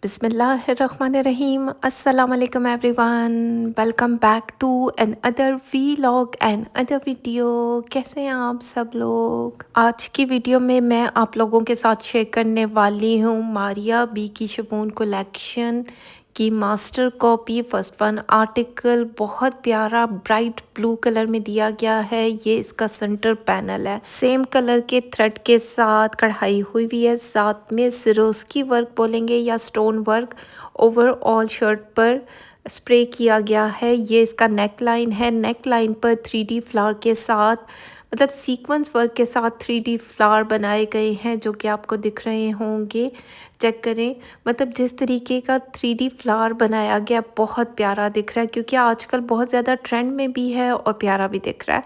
बिस्मिल्लाहिर्रहमानिर्रहीम अस्सलाम वालेकुम everyone. Welcome back to another vlog and other video. कैसे हैं आप सब लोग? आज की वीडियो में मैं आप लोगों के साथ शेयर करने वाली हूँ मारिया बी की शिफॉन कलेक्शन की master copy first one article. बहुत प्यारा ब्राइट ब्लू कलर में दिया गया है। ये इसका सेंटर पैनल है, सेम कलर के थ्रेड के साथ कढ़ाई हुई हुई है, साथ में सिरोस्की वर्क बोलेंगे या स्टोन वर्क ओवरऑल शर्ट पर स्प्रे किया गया है। ये इसका नेक लाइन है, नेक लाइन पर 3D फ्लावर के साथ मतलब सीक्वेंस वर्क के साथ 3D फ्लावर बनाए गए हैं जो कि आपको दिख रहे होंगे। चेक करें, मतलब जिस तरीके का 3D फ्लावर बनाया गया बहुत प्यारा दिख रहा है, क्योंकि आजकल बहुत ज़्यादा ट्रेंड में भी है और प्यारा भी दिख रहा है।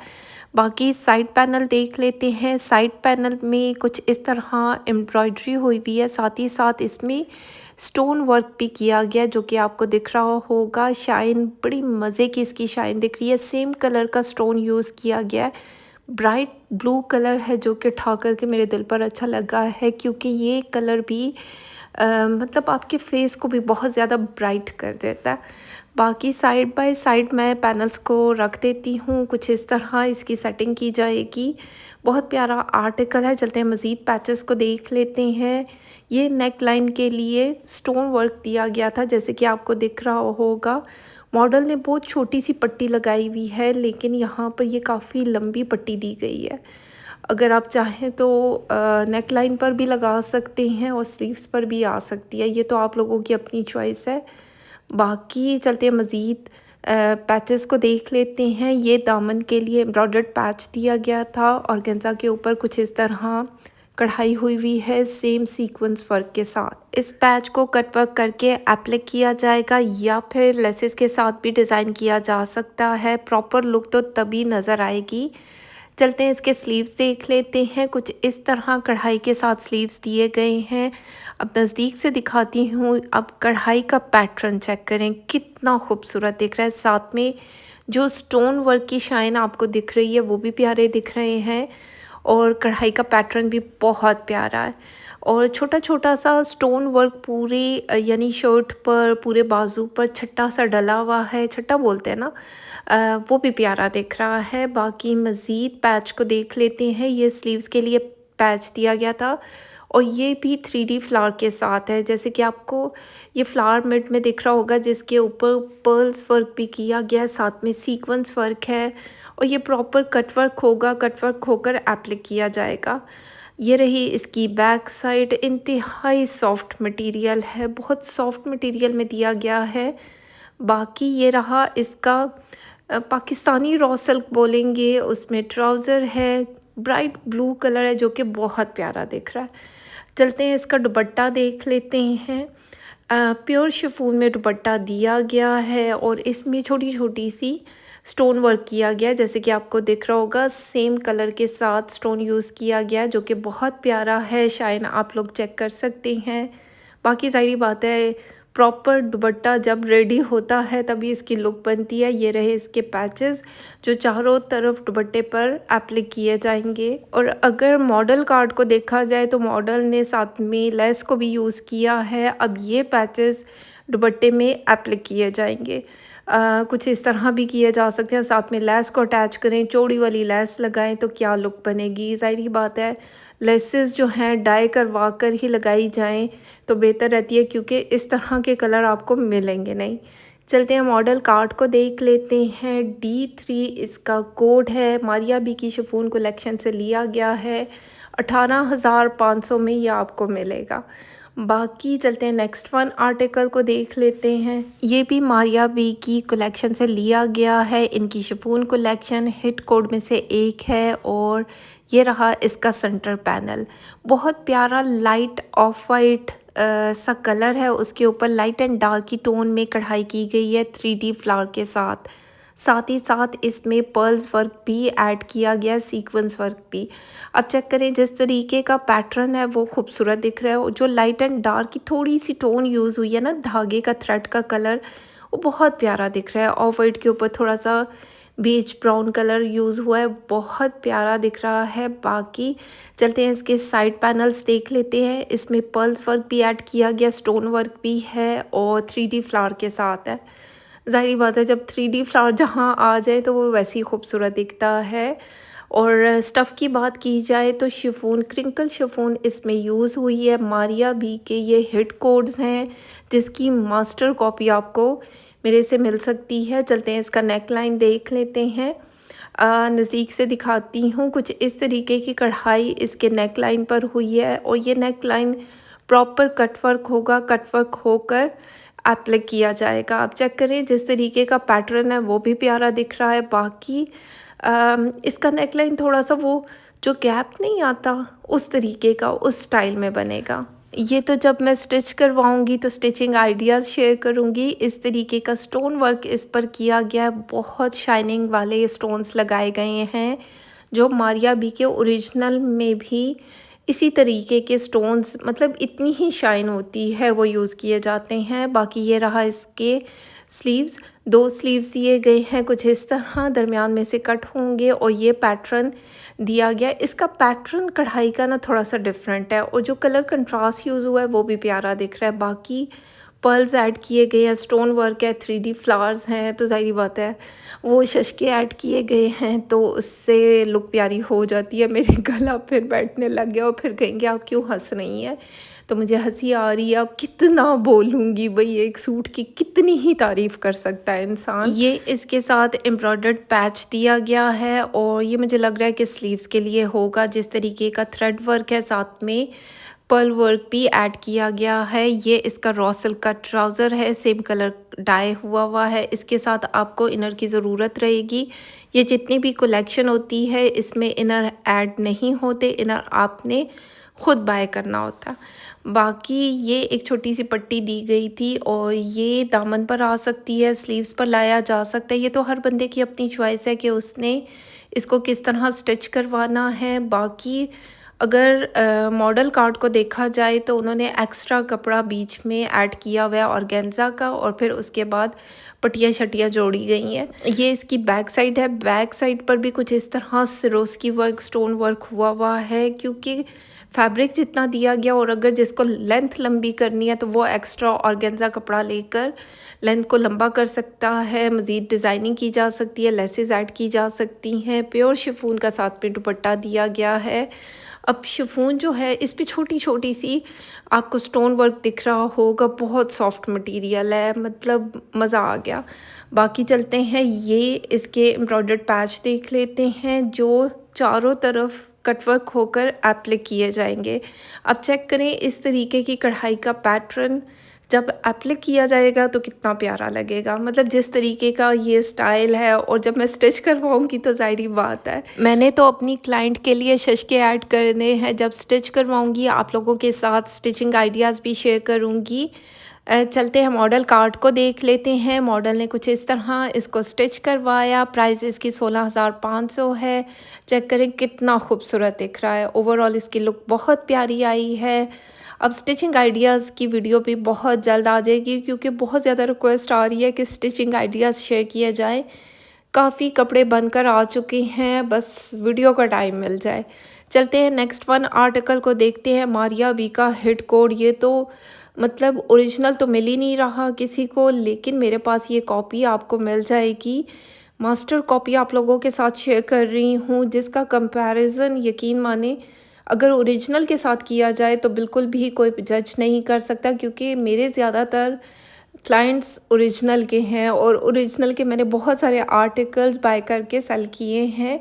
बाकी साइड पैनल देख लेते हैं। साइड पैनल में कुछ इस तरह एम्ब्रॉयडरी हुई हुई है, साथ ही साथ इसमें स्टोन वर्क भी किया गया जो कि आपको दिख रहा होगा। शाइन बड़ी मज़े की इसकी शाइन दिख रही है। सेम कलर का स्टोन यूज़ किया गया है, ब्राइट ब्लू कलर है जो कि उठा करके मेरे दिल पर अच्छा लगा है, क्योंकि ये कलर भी मतलब आपके फेस को भी बहुत ज़्यादा ब्राइट कर देता है। बाकी साइड बाय साइड मैं पैनल्स को रख देती हूँ, कुछ इस तरह इसकी सेटिंग की जाएगी। बहुत प्यारा आर्टिकल है। चलते हैं मज़ीद पैचेस को देख लेते हैं। ये नेक लाइन के लिए स्टोन वर्क दिया गया था, जैसे कि आपको दिख रहा होगा। मॉडल ने बहुत छोटी सी पट्टी लगाई हुई है, लेकिन यहाँ पर ये काफ़ी लंबी पट्टी दी गई है। अगर आप चाहें तो नेक लाइन पर भी लगा सकते हैं और स्लीव्स पर भी आ सकती है, ये तो आप लोगों की अपनी चॉइस है। बाकी चलते हैं मज़ीद पैचेस को देख लेते हैं। ये दामन के लिए एम्ब्रॉयडर्ड पैच दिया गया था और गेंजा के ऊपर कुछ इस तरह कढ़ाई हुई हुई है सेम सीक्वेंस वर्क के साथ। इस पैच को कट वर्क करके एप्लिक किया जाएगा या फिर लेसेस के साथ भी डिज़ाइन किया जा सकता है। प्रॉपर लुक तो तभी नज़र आएगी। चलते हैं इसके स्लीव्स देख लेते हैं। कुछ इस तरह कढ़ाई के साथ स्लीव्स दिए गए हैं। अब नज़दीक से दिखाती हूँ। अब कढ़ाई का पैटर्न चेक करें, कितना खूबसूरत दिख रहा है। साथ में जो स्टोन वर्क की शाइन आपको दिख रही है वो भी प्यारे दिख रहे हैं, और कढ़ाई का पैटर्न भी बहुत प्यारा है। और छोटा छोटा सा स्टोन वर्क पूरे यानी शर्ट पर पूरे बाजू पर छट्टा सा डला हुआ है, छट्टा बोलते हैं ना, वो भी प्यारा दिख रहा है। बाकी मज़ीद पैच को देख लेते हैं। ये स्लीव्स के लिए पैच दिया गया था और ये भी 3D फ्लावर के साथ है, जैसे कि आपको ये फ्लावर मिड में दिख रहा होगा, जिसके ऊपर पर्ल्स वर्क भी किया गया है, साथ में सीक्वेंस वर्क है। और ये प्रॉपर कट वर्क होगा, कट वर्क होकर एप्लिक किया जाएगा। ये रही इसकी बैक साइड। इंतहाई सॉफ्ट मटेरियल है, बहुत सॉफ्ट मटेरियल में दिया गया है। बाकी ये रहा इसका पाकिस्तानी रॉ सिल्क बोलेंगे, उसमें ट्राउज़र है, ब्राइट ब्लू कलर है जो कि बहुत प्यारा दिख रहा है। चलते हैं इसका दुपट्टा देख लेते हैं। प्योर शिफॉन में दुपट्टा दिया गया है और इसमें छोटी छोटी सी स्टोन वर्क किया गया है, जैसे कि आपको दिख रहा होगा। सेम कलर के साथ स्टोन यूज़ किया गया है जो कि बहुत प्यारा है। शाइन आप लोग चेक कर सकते हैं। बाकी सारी बात है, प्रॉपर दुपट्टा जब रेडी होता है तभी इसकी लुक बनती है। ये रहे इसके पैचेस जो चारों तरफ दुपट्टे पर एप्लिक किए जाएंगे। और अगर मॉडल कार्ड को देखा जाए तो मॉडल ने साथ में लेस को भी यूज़ किया है। अब ये पैचेस दुपट्टे में एप्लिक किए जाएंगे। कुछ इस तरह भी किए जा सकते हैं, साथ में लेस को अटैच करें, चौड़ी वाली लेस लगाएं तो क्या लुक बनेगी। ज़ाहिर ही बात है लेसेस जो हैं डाई करवा कर ही लगाई जाएं तो बेहतर रहती है, क्योंकि इस तरह के कलर आपको मिलेंगे नहीं। चलते हैं मॉडल कार्ड को देख लेते हैं। D3 इसका कोड है, मारिया बी की शिफॉन कलेक्शन से लिया गया है। 18,500 में यह आपको मिलेगा। बाकी चलते हैं नेक्स्ट वन आर्टिकल को देख लेते हैं। ये भी मारिया बी की कलेक्शन से लिया गया है। इनकी शिफॉन कलेक्शन हिट कोड में से एक है और ये रहा इसका सेंटर पैनल। बहुत प्यारा लाइट ऑफ वाइट सा कलर है, उसके ऊपर लाइट एंड डार्क की टोन में कढ़ाई की गई है 3D फ्लावर के साथ। साथ ही साथ इसमें पर्ल्स वर्क भी ऐड किया गया, सीक्वेंस वर्क भी। अब चेक करें, जिस तरीके का पैटर्न है वो खूबसूरत दिख रहा है। और जो लाइट एंड डार्क की थोड़ी सी टोन यूज़ हुई है ना, धागे का थ्रेड का कलर, वो बहुत प्यारा दिख रहा है। ऑफ वाइट के ऊपर थोड़ा सा बीच ब्राउन कलर यूज़ हुआ है, बहुत प्यारा दिख रहा है। बाकी चलते हैं इसके साइड पैनल्स देख लेते हैं। इसमें पर्ल्स वर्क भी ऐड किया गया, स्टोन वर्क भी है और 3D फ्लावर के साथ है। ज़ाहिर बात है जब 3D फ्लावर जहाँ आ जाए तो वो वैसे ही खूबसूरत दिखता है। और स्टफ़ की बात की जाए तो शिफॉन, क्रिंकल शिफॉन इसमें यूज़ हुई है। मारिया बी के ये हिट कोड्स हैं जिसकी मास्टर कॉपी आपको मेरे से मिल सकती है। चलते हैं इसका नेक लाइन देख लेते हैं। नज़दीक से दिखाती हूँ। कुछ इस तरीके की कढ़ाई इसके नेक लाइन पर हुई है और ये neck line proper cut work होगा, कट वर्क होकर एप्लाई किया जाएगा। आप चेक करें जिस तरीके का पैटर्न है वो भी प्यारा दिख रहा है। बाकी इसका नेक लाइन थोड़ा-सा वो जो गैप नहीं आता उस तरीके का, उस स्टाइल में बनेगा। ये तो जब मैं स्टिच करवाऊँगी तो स्टिचिंग आइडियाज़ शेयर करूँगी। इस तरीके का स्टोन वर्क इस पर किया गया है, बहुत शाइनिंग वाले स्टोन्स लगाए गए हैं, जो मारिया बी के ओरिजिनल में भी इसी तरीके के स्टोन्स, मतलब इतनी ही शाइन होती है, वो यूज़ किए जाते हैं। बाकी ये रहा इसके स्लीव्स, 2 स्लीव्स दिए गए हैं कुछ इस तरह, दरमियान में से कट होंगे और ये पैटर्न दिया गया। इसका पैटर्न कढ़ाई का ना थोड़ा-सा डिफरेंट है और जो कलर कंट्रास्ट यूज़ हुआ है वो भी प्यारा दिख रहा है। बाकी पर्ल्स ऐड किए गए हैं, स्टोन वर्क है, 3D फ्लावर्स हैं, तो ज़ाहिर बात है वो शशके ऐड किए गए हैं तो उससे लुक प्यारी हो जाती है। मेरे गला फिर बैठने लग गया और फिर कहेंगे आप क्यों हँस रही हैं? तो मुझे हँसी आ रही है। अब कितना बोलूँगी भई, एक सूट की कितनी ही तारीफ़ कर सकता है इंसान। ये इसके साथ एम्ब्रॉयडर्ड पैच दिया गया है और ये मुझे लग रहा है कि स्लीव्स के लिए होगा। जिस तरीके का थ्रेड वर्क है, साथ में पर्ल वर्क भी ऐड किया गया है। ये इसका रॉ सिल्क का ट्राउज़र है, सेम कलर डाई हुआ है। इसके साथ आपको इनर की ज़रूरत रहेगी। ये जितनी भी कलेक्शन होती है इसमें इनर ऐड नहीं होते, इनर आपने खुद बाय करना होता। बाकी ये एक छोटी सी पट्टी दी गई थी और ये दामन पर आ सकती है, स्लीव्स पर लाया जा सकता है। ये तो हर बंदे की अपनी चॉइस है कि उसने इसको किस तरह स्टिच करवाना है। बाकी अगर मॉडल कार्ड को देखा जाए तो उन्होंने एक्स्ट्रा कपड़ा बीच में ऐड किया हुआ है ऑर्गेन्जा का और फिर उसके बाद पट्टियाँ शटियाँ जोड़ी गई हैं। ये इसकी बैक साइड है। बैक साइड पर भी कुछ इस तरह सिरोस्की वर्क, स्टोन वर्क हुआ है, क्योंकि फैब्रिक जितना दिया गया और अगर जिसको लेंथ लंबी करनी है तो वो एक्स्ट्रा ऑर्गेन्जा कपड़ा लेकर लेंथ को लंबा कर सकता है। मज़ीद डिज़ाइनिंग की जा सकती है, लेसेस ऐड की जा सकती हैं। प्योर शिफॉन का साथ में दुपट्टा दिया गया है। अब शिफॉन जो है इस पे छोटी-छोटी सी आपको स्टोन वर्क दिख रहा होगा, बहुत सॉफ्ट मटेरियल है, मतलब मज़ा आ गया। बाकी चलते हैं, ये इसके एम्ब्रॉयडर्ड पैच देख लेते हैं जो चारों तरफ कटवर्क होकर एप्लाई किए जाएंगे। अब चेक करें इस तरीके की कढ़ाई का पैटर्न जब एप्लाई किया जाएगा तो कितना प्यारा लगेगा। मतलब जिस तरीके का ये स्टाइल है और जब मैं स्टिच करवाऊँगी तो ज़ाहिर बात है मैंने तो अपनी क्लाइंट के लिए शशके ऐड करने हैं। जब स्टिच करवाऊँगी आप लोगों के साथ स्टिचिंग आइडियाज़ भी शेयर करूँगी। चलते हैं मॉडल कार्ड को देख लेते हैं। मॉडल ने कुछ इस तरह इसको स्टिच करवाया। प्राइस इसकी 16,500 है। चेक करें कितना खूबसूरत दिख रहा है। ओवरऑल इसकी लुक बहुत प्यारी आई है। अब स्टिचिंग आइडियाज़ की वीडियो भी बहुत जल्द आ जाएगी, क्योंकि बहुत ज़्यादा रिक्वेस्ट आ रही है कि स्टिचिंग आइडियाज़ शेयर किए जाएँ। काफ़ी कपड़े बनकर आ चुके हैं, बस वीडियो का टाइम मिल जाए। चलते हैं नेक्स्ट वन आर्टिकल को देखते हैं। मारिया बी का हिट कोड, ये तो मतलब ओरिजिनल तो मिल ही नहीं रहा किसी को, लेकिन मेरे पास ये कॉपी आपको मिल जाएगी। मास्टर कॉपी आप लोगों के साथ शेयर कर रही हूँ, जिसका कंपैरिजन यकीन माने अगर ओरिजिनल के साथ किया जाए तो बिल्कुल भी कोई जज नहीं कर सकता, क्योंकि मेरे ज़्यादातर क्लाइंट्स ओरिजिनल के हैं और ओरिजिनल के मैंने बहुत सारे आर्टिकल्स बाय करके सेल किए हैं।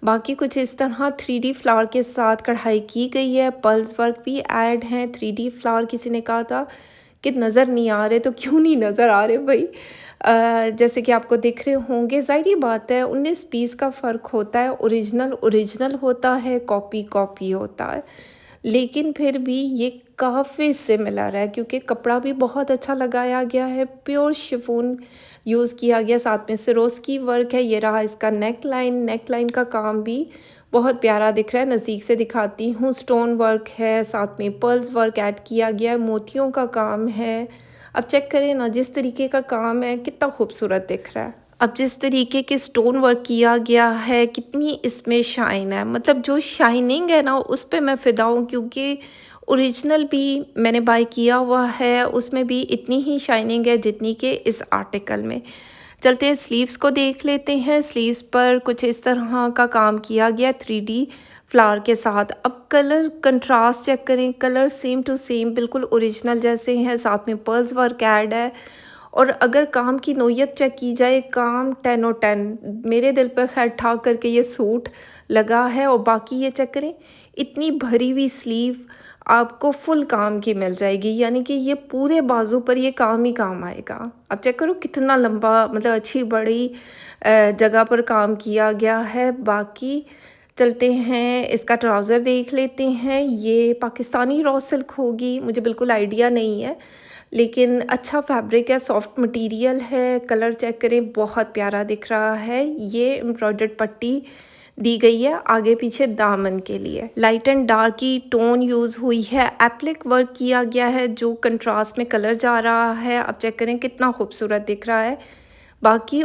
बाकी कुछ इस तरह 3D फ्लावर के साथ कढ़ाई की गई है, पर्ल्स वर्क भी ऐड हैं। 3D फ्लावर किसी ने कहा था कि नज़र नहीं आ रहे, तो क्यों नहीं नज़र आ रहे भाई। जैसे कि आपको दिख रहे होंगे, ज़ाहिर बात है 19-20 का फ़र्क होता है। ओरिजिनल ओरिजिनल होता है, कॉपी कॉपी होता है, लेकिन फिर भी ये काफ़ी सिमिलर है क्योंकि कपड़ा भी बहुत अच्छा लगाया गया है। प्योर शिफॉन यूज़ किया गया, साथ में सिरोस्की वर्क है। ये रहा इसका नेक लाइन का काम भी बहुत प्यारा दिख रहा है। नज़दीक से दिखाती हूँ, स्टोन वर्क है, साथ में पर्ल्स वर्क ऐड किया गया है, मोतियों का काम है। अब चेक करें ना, जिस तरीके का काम है कितना खूबसूरत दिख रहा है। अब जिस तरीके के स्टोन वर्क किया गया है, कितनी इसमें शाइन है, मतलब जो शाइनिंग है ना उस पे मैं फ़िदा हूँ, क्योंकि ओरिजिनल भी मैंने बाय किया हुआ है, उसमें भी इतनी ही शाइनिंग है जितनी कि इस आर्टिकल में। चलते हैं स्लीव्स को देख लेते हैं। स्लीव्स पर कुछ इस तरह का काम किया गया 3D फ्लावर के साथ। अब कलर कंट्रास्ट चेक करें, कलर सेम टू सेम बिल्कुल ओरिजिनल जैसे हैं, साथ में पर्ल्स वर्क ऐड है। और अगर काम की नोयत चेक की जाए, काम 10 और 10 मेरे दिल पर खैर ठा करके ये सूट लगा है। और बाकी ये चेक करें, इतनी भरी हुई स्लीव आपको फुल काम की मिल जाएगी, यानी कि ये पूरे बाजू पर ये काम ही काम आएगा। अब चेक करो कितना लंबा, मतलब अच्छी बड़ी जगह पर काम किया गया है। बाकी चलते हैं इसका ट्राउज़र देख लेते हैं। ये पाकिस्तानी रॉ सिल्क होगी, मुझे बिल्कुल आइडिया नहीं है, लेकिन अच्छा फैब्रिक है, सॉफ्ट मटेरियल है। कलर चेक करें, बहुत प्यारा दिख रहा है। ये एम्ब्रॉयडर्ड पट्टी दी गई है आगे पीछे दामन के लिए। लाइट एंड डार्क की टोन यूज़ हुई है, एप्लिक वर्क किया गया है जो कंट्रास्ट में कलर जा रहा है। अब चेक करें कितना खूबसूरत दिख रहा है। बाकी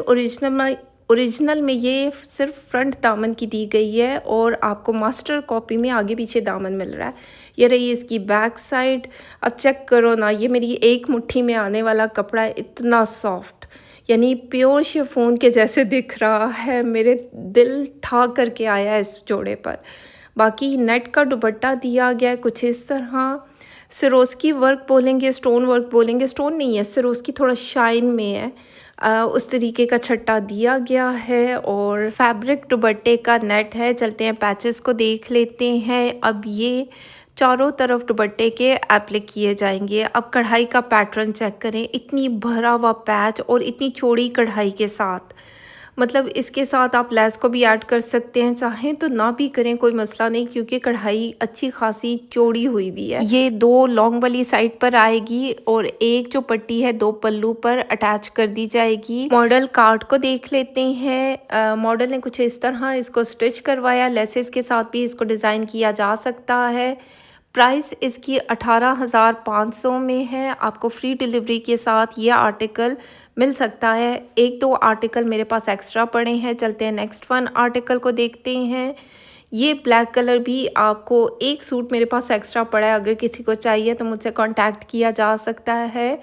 ओरिजिनल में ये सिर्फ फ्रंट दामन की दी गई है और आपको मास्टर कॉपी में आगे पीछे दामन मिल रहा है। ये रही इसकी बैक साइड। अब चेक करो ना, ये मेरी एक मुट्ठी में आने वाला कपड़ा है, इतना सॉफ्ट, यानी प्योर शिफॉन के जैसे दिख रहा है। मेरे दिल ठा करके आया है इस जोड़े पर। बाकी नेट का दुपट्टा दिया गया है कुछ इस तरह। सिरोस्की वर्क बोलेंगे, स्टोन वर्क बोलेंगे, स्टोन नहीं है, सिरोस्की थोड़ा शाइन में है। उस तरीके का छट्टा दिया गया है और फैब्रिक दुपट्टे का नेट है। चलते हैं पैचेस को देख लेते हैं। अब ये चारों तरफ दुपट्टे के एप्लिक किए जाएंगे। अब कढ़ाई का पैटर्न चेक करें, इतनी भरा हुआ पैच और इतनी चौड़ी कढ़ाई के साथ, मतलब इसके साथ आप लेस को भी ऐड कर सकते हैं, चाहें तो ना भी करें कोई मसला नहीं, क्योंकि कढ़ाई अच्छी खासी चौड़ी हुई हुई है। ये दो लॉन्ग वाली साइड पर आएगी और एक जो पट्टी है दो पल्लू पर अटैच कर दी जाएगी। मॉडल कार्ड को देख लेते हैं। मॉडल ने कुछ इस तरह इसको स्टिच करवाया, लेसेस के साथ भी इसको डिज़ाइन किया जा सकता है। प्राइस इसकी 18,500 में है। आपको फ्री डिलीवरी के साथ ये आर्टिकल मिल सकता है। एक दो आर्टिकल मेरे पास एक्स्ट्रा पड़े हैं। चलते हैं नेक्स्ट वन आर्टिकल को देखते हैं। ये ब्लैक कलर भी आपको, एक सूट मेरे पास एक्स्ट्रा पड़ा है, अगर किसी को चाहिए तो मुझसे कांटेक्ट किया जा सकता है।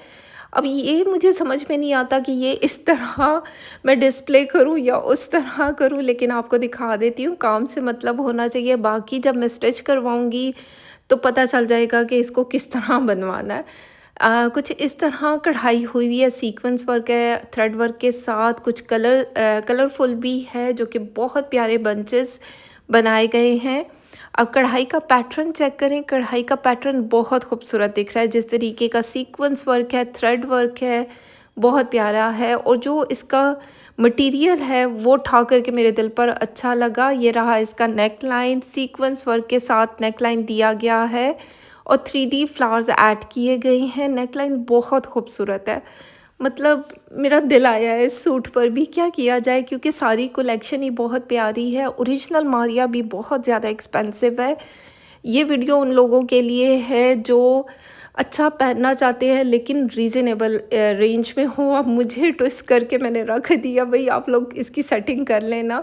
अब ये मुझे समझ में नहीं आता कि ये इस तरह मैं डिस्प्ले करूँ या उस तरह करूँ, लेकिन आपको दिखा देती हूँ, काम से मतलब होना चाहिए। बाकी जब मैं स्टिच करवाऊँगी तो पता चल जाएगा कि इसको किस तरह बनवाना है। कुछ इस तरह कढ़ाई हुई हुई है, सीक्वेंस वर्क है थ्रेड वर्क के साथ, कुछ कलरफुल भी है जो कि बहुत प्यारे बंचेस बनाए गए हैं। अब कढ़ाई का पैटर्न चेक करें, कढ़ाई का पैटर्न बहुत खूबसूरत दिख रहा है। जिस तरीके का सीक्वेंस वर्क है, थ्रेड वर्क है, बहुत प्यारा है। और जो इसका मटेरियल है वो ठा करके मेरे दिल पर अच्छा लगा। ये रहा इसका नेक लाइन, सीक्वेंस वर्क के साथ नेक लाइन दिया गया है और 3D फ्लावर्स ऐड किए गए हैं। नेक लाइन बहुत खूबसूरत है, मतलब मेरा दिल आया है इस सूट पर भी, क्या किया जाए, क्योंकि सारी कलेक्शन ही बहुत प्यारी है। ओरिजिनल मारिया भी बहुत ज़्यादा एक्सपेंसिव है। ये वीडियो उन लोगों के लिए है जो अच्छा पहनना चाहते हैं लेकिन रीज़नेबल रेंज में हो। अब मुझे ट्विस्ट करके मैंने रख दिया, भाई आप लोग इसकी सेटिंग कर लेना।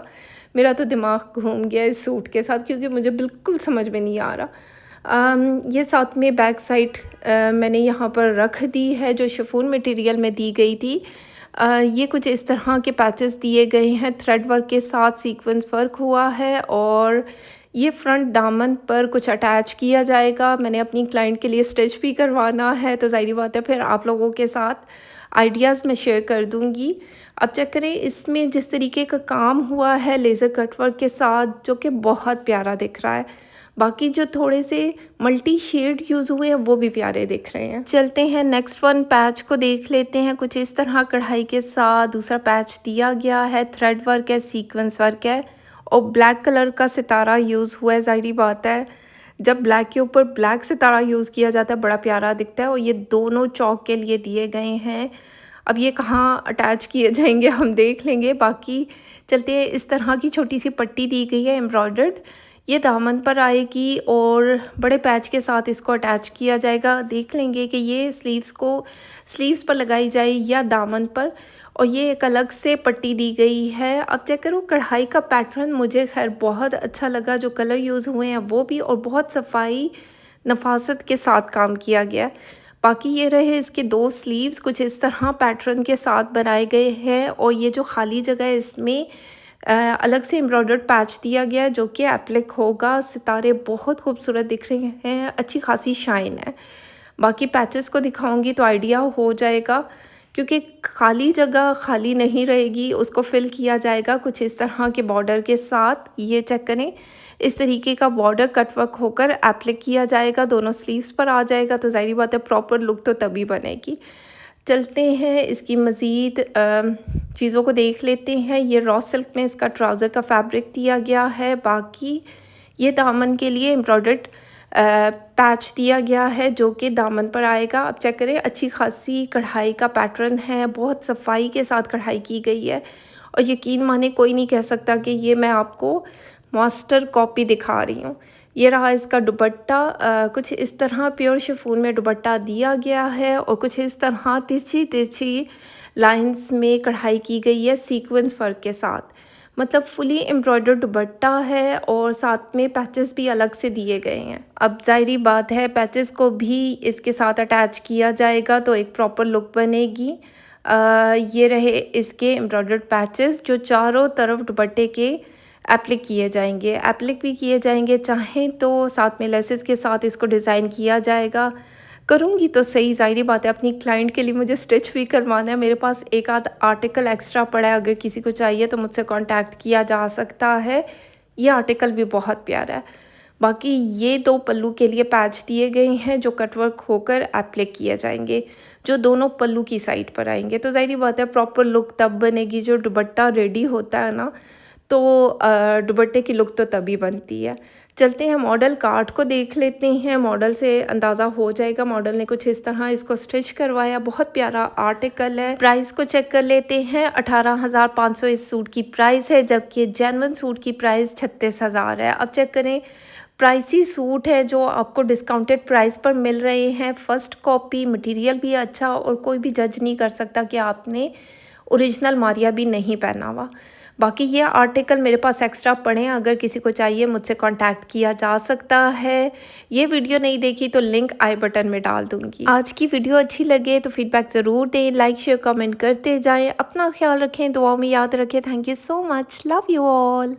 मेरा तो दिमाग घूम गया इस सूट के साथ, क्योंकि मुझे बिल्कुल समझ में नहीं आ रहा। ये साथ में बैक साइड मैंने यहाँ पर रख दी है जो शिफॉन मटेरियल में दी गई थी। ये कुछ इस तरह के पैचेस दिए गए हैं, थ्रेड वर्क के साथ सीक्वेंस वर्क हुआ है और ये फ्रंट दामन पर कुछ अटैच किया जाएगा। मैंने अपनी क्लाइंट के लिए स्टिच भी करवाना है, तो ज़ाहिर बात है फिर आप लोगों के साथ आइडियाज़ मैं शेयर कर दूँगी। अब चेक करें, इसमें जिस तरीके का काम हुआ है लेज़र कट वर्क के साथ, जो कि बहुत प्यारा दिख रहा है। बाकी जो थोड़े से मल्टी शेड यूज़ हुए हैं वो भी प्यारे दिख रहे हैं। चलते हैं नेक्स्ट वन पैच को देख लेते हैं। कुछ इस तरह कढ़ाई के साथ दूसरा पैच दिया गया है, थ्रेड वर्क है, सीक्वेंस वर्क है और ब्लैक कलर का सितारा यूज़ हुआ है। ज़ाहिर बात है जब ब्लैक के ऊपर ब्लैक सितारा यूज़ किया जाता है बड़ा प्यारा दिखता है। और ये दोनों चौक के लिए दिए गए हैं। अब ये कहाँ अटैच किए जाएंगे हम देख लेंगे। बाकी चलते हैं, इस तरह की छोटी सी पट्टी दी गई है एम्ब्रॉयडर्ड। ये दामन पर आएगी और बड़े पैच के साथ इसको अटैच किया जाएगा। देख लेंगे कि ये स्लीव्स पर लगाई जाए या दामन पर। और ये एक अलग से पट्टी दी गई है। अब चेक करो, कढ़ाई का पैटर्न मुझे खैर बहुत अच्छा लगा, जो कलर यूज़ हुए हैं वो भी, और बहुत सफाई नफासत के साथ काम किया गया है। बाकी ये रहे इसके 2 स्लीव्स, कुछ इस तरह पैटर्न के साथ बनाए गए हैं। और ये जो खाली जगह है इसमें अलग से एम्ब्रॉयडर्ड पैच दिया गया है जो कि एप्लिक होगा। सितारे बहुत खूबसूरत दिख रहे हैं, अच्छी खासी शाइन है। बाकी पैचेस को दिखाऊंगी तो आइडिया हो जाएगा, क्योंकि खाली जगह खाली नहीं रहेगी, उसको फिल किया जाएगा कुछ इस तरह के बॉर्डर के साथ। ये चेक करें, इस तरीके का बॉर्डर कटवर्क होकर एप्लिक किया जाएगा, दोनों स्लीव्स पर आ जाएगा, तो ज़ाहिर बात है प्रॉपर लुक तो तभी बनेगी। चलते हैं इसकी मज़ीद चीज़ों को देख लेते हैं। ये रॉ सिल्क में इसका ट्राउज़र का फैब्रिक दिया गया है। बाकी ये दामन के लिए एम्ब्रॉयडर्ड पैच दिया गया है जो कि दामन पर आएगा। अब चेक करें, अच्छी खासी कढ़ाई का पैटर्न है, बहुत सफाई के साथ कढ़ाई की गई है। और यकीन माने कोई नहीं कह सकता कि ये मैं आपको मास्टर कॉपी दिखा रही हूँ। ये रहा इसका दुपट्टा, कुछ इस तरह प्योर शिफॉन में दुपट्टा दिया गया है और कुछ इस तरह तिरछी तिरछी लाइंस में कढ़ाई की गई है सीक्वेंस वर्क के साथ। मतलब फुली एम्ब्रॉयडर्ड दुपट्टा है और साथ में पैचेस भी अलग से दिए गए हैं। अब ज़ाहिरी बात है पैचेस को भी इसके साथ अटैच किया जाएगा तो एक प्रॉपर लुक बनेगी। ये रहे इसके एम्ब्रॉयडर्ड पैचेस जो चारों तरफ दुपट्टे के एप्लिक किए जाएंगे। एप्लिक भी किए जाएंगे, चाहें तो साथ में लेसेस के साथ इसको डिज़ाइन किया जाएगा। करूँगी तो सही, ज़ाहिर बात है अपनी क्लाइंट के लिए मुझे स्टिच भी करवाना है। मेरे पास एक आध आर्टिकल एक्स्ट्रा पड़ा है, अगर किसी को चाहिए तो मुझसे कांटेक्ट किया जा सकता है। ये आर्टिकल भी बहुत प्यारा है। बाकी ये 2 पल्लू के लिए पैच दिए गए हैं जो कटवर्क होकर एप्लिक किए जाएंगे, जो दोनों पल्लू की साइड पर आएंगे। तो ज़ाहिर बात है प्रॉपर लुक तब बनेगी, जो दुपट्टा रेडी होता है ना, तो दुपट्टे की लुक तो तभी बनती है। चलते हैं मॉडल कार्ड को देख लेते हैं, मॉडल से अंदाज़ा हो जाएगा। मॉडल ने कुछ इस तरह इसको स्टिच करवाया, बहुत प्यारा आर्टिकल है। प्राइस को चेक कर लेते हैं, 18,500 इस सूट की प्राइस है, जबकि जेन्युइन सूट की प्राइस 36,000 है। अब चेक करें, प्राइसी सूट है जो आपको डिस्काउंटेड प्राइस पर मिल रहे हैं। फर्स्ट कॉपी, मटेरियल भी अच्छा, और कोई भी जज नहीं कर सकता कि आपने ओरिजिनल मारिया भी नहीं पहना हुआ। बाकी ये आर्टिकल मेरे पास एक्स्ट्रा पड़े हैं, अगर किसी को चाहिए मुझसे कांटेक्ट किया जा सकता है। ये वीडियो नहीं देखी तो लिंक आई बटन में डाल दूंगी। आज की वीडियो अच्छी लगे तो फीडबैक ज़रूर दें, लाइक शेयर कमेंट करते जाएं। अपना ख्याल रखें, दुआओं में याद रखें। Thank you so much, love you all.